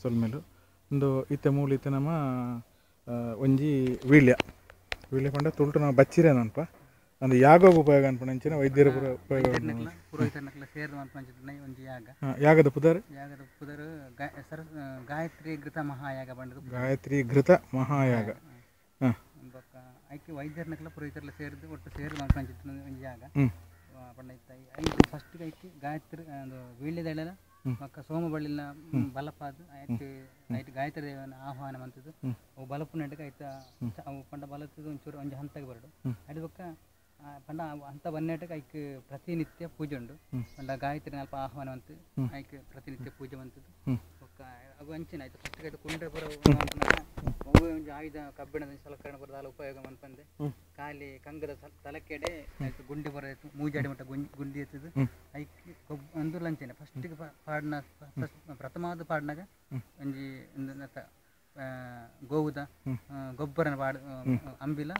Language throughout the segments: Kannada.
ಸೊಲ್ಮೆಲು ಒಂದು ಇತ್ತೆ ಮೂಲ ಇತ್ತೆ ನಮ್ಮ ಒಂಜಿ ವೀಳ್ಯ ಪಂಡ ತುಳ್ಟು ನಾವು ಬಚ್ಚಿರ ಅನ್ಪ ಅಂದ್ರೆ ಯಾಗ ಉಪಯೋಗ ಅನ್ಪಂಚಿನ ವೈದ್ಯರ ಉಪಯೋಗ ಯಾಗದ ಪುದರ್ ಗಾಯತ್ರಿ ಘೃತ ಮಹಾಯಾಗ ಬಂದು ಗಾಯತ್ರಿ ಘೃತ ಮಹಾಯಾಗ ಐಕೆ ವೈದ್ಯರ್ನಕ್ಲ ಪುರೋಹಿತರ್ಲ ಸೇರಿದ್ದು ಒಟ್ಟು ಸೇರಿ ಅನ್ಪಂಚಿತ್ತು ಒಂದು ಜಾಗ ಪಂಡ ಇತ್ತ ಐದು ಫಸ್ಟ್ ಐಕೆ ಗಾಯತ್ರಿ ಅದು ವೀಳ್ಯದೆಳೆಲ ಮಕ್ಕ ಸೋಮ ಬಳ್ಳಿನ ಬಲಪಾದ ಐತೆ ಐತೆ ಗಾಯತ್ರಿ ದೇವನ ಆಹ್ವಾನ ಮಂತದ್ದು ಅವು ಬಲಪು ನಟಕ ಐತ ಅವು ಪಂಡ ಬಲತ್ತದು ಒಂಚೂರು ಒಂಜಿ ಹಂತಕ್ಕೆ ಬರಡು ಅಡಿ ಬೊಕ್ಕ ಪಂಡ ಹಂತ ಬನ್ನೇಟಕ್ಕೆ ಐಕೆ ಪ್ರತಿನಿತ್ಯ ಪೂಜೆ ಉಂಡು ಪಂಡ ಗಾಯತ್ರಿ ಅಲ್ಪ ಆಹ್ವಾನ ಅಂತ ಐಕೆ ಪ್ರತಿನಿತ್ಯ ಪೂಜೆ ಮಂತದ್ದು ಬೊಕ್ಕ ಅವು ಅಂಚಿನ ಆಯ್ತು ಫಸ್ಟ್ ಆಯ್ತು ಕುಂಡ್ರೆ ಬರೋ ಒಂಜಿ ಆಯುಧ ಕಬ್ಬಿಣದ ಸಲಕರಣೆ ಬರೋದಲ್ಲ ಉಪಯೋಗ ಮನ್ಪಂದೆ ಖಾಲಿ ಕಂಗದ ತಲಕೆಡೆ ಆಯ್ತು ಗುಂಡಿ ಬರೋದು ಮೂಜಾಡಿ ಮಟ್ಟ ಗುಂಡಿ ಎತ್ತದು ಐಕಿ ಒಂದು ಲಂಚನೆ ಫಸ್ಟಿಗೆ ಪಾಡ್ನ ಪ್ರಥಮವಾದ ಪಾಡ್ನಾಗ ಒಂಜಿ ಗೋವುದ ಗೊಬ್ಬರನ ಪಾಡ್ ಅಂಬಿಲ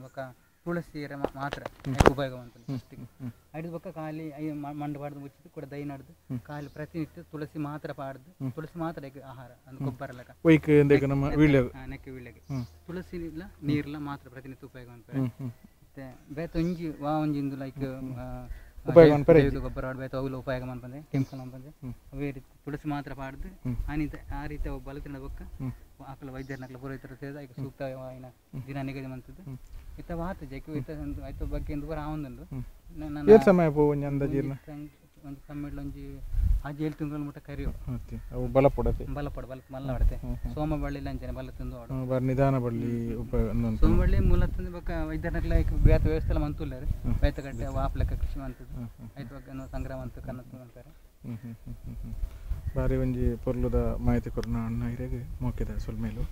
ಬೊಕ್ಕ ತುಳಸಿಯರ ಮಾತ್ರ ಉಪಯೋಗ ಮಾಡ್ತಾನೆ ಫಸ್ಟಿಗೆ ಐದು ಬೊಕ್ಕ ಖಾಲಿ ಮಂಡು ಪಾಡ್ದು ಮುಚ್ಚಿದ್ದು ಕೂಡ ದೈ ನಡೆದು ಖಾಲಿ ಪ್ರತಿನಿತ್ಯ ತುಳಸಿ ಮಾತ್ರ ಪಾಡ್ದು ತುಳಸಿ ಮಾತ್ರ ಆಹಾರ ಅಂದ್ರೆ ಗೊಬ್ಬರ ನೆಕ್ಕೆ ವೀಳ್ಯಗೆ ತುಳಸಿ ಇಲ್ಲ ನೀರಿಲ್ಲ ಮಾತ್ರ ಪ್ರತಿನಿತ್ಯ ಉಪಯೋಗ ಮಾಡ್ತಾರೆ ಮತ್ತೆ ಬೇತ ಒಂಜಿ ಒಂಜಿಂದು ಲೈಕ್ ಗೊಬ್ಬರ ಬೇತ ಅವುಲ ಉಪಯೋಗ ಮಾಡ್ಬಂದೆ ಕೆಂಪಲ್ ಮಾಡ್ಬಂದೆ ಅವೇ ರೀತಿ ತುಳಸಿ ಮಾತ್ರ ಪಾಡ್ದು ಆ ರೀತಿ ಅವು ಬಲತಿನ ಬೊಕ್ಕ ಆಕಲ ವೈದ್ಯರ್ನಕ್ಲ ಪುರೋಹಿತರ ಸೇರಿದ ಈಗ ಸೂಕ್ತವಾಯಿನ ದಿನ ನಿಗದಿ ಮಂತದ್ದು ಇತ್ತ ವಾತ ಜೈಕು ಇತ್ತ ಆಯ್ತು ಬಗ್ಗೆ ಎಂದು ಬರ ಆವೊಂದುಂಡು ನನ್ನ ಸಮಯ ಪೋವೊಂಜಿ ಅಂದಾಜಿರ್ನ ಒಂದು ಕಮ್ಮಿಡ್ಲ ಒಂಜಿ 7 ತಿಂಗಳ ಮಟ್ಟ ಕರಿಯೋ ಅವು ಬಲಪಡತೆ ಬಲ ಮಲ್ಲ ಹೊಡತೆ ಸೋಮ ಬಳ್ಳಿ ಲಂಚನೆ ಬಲ ತಿಂದು ಬರ ನಿಧಾನ ಬಳ್ಳಿ ಉಪಯೋಗ ಸೋಮ ಬಳ್ಳಿ ಮೂಲ ತಂದು ಬೊಕ್ಕ ವೈದ್ಯರ್ನಕ್ಲ ಬೇತ ವ್ಯವಸ್ಥೆ ಎಲ್ಲ ಮಂತುಲ್ಲಾರೆ ಬೇತಗಟ್ಟೆ ವಾಪ್ಲೆಕ್ಕ ಕೃಷಿ ಮಂತದ್ದು ಆಯ್ತು ಬಗ್ಗೆ ಸಂಗ್ರಾಮ ಅಂತ ಕನ್ನತ್ತು ಅಂತಾರೆ ಬಾರಿ ಒಂಜಿ ಪೊರ್ಲುದ ಮಾಹಿತಿ ಕೊರ್ನ ಅಣ್ಣ ಹಿರೇಗೆ ಮೋಕಿದ ಸೊಲ್ಮೇಲು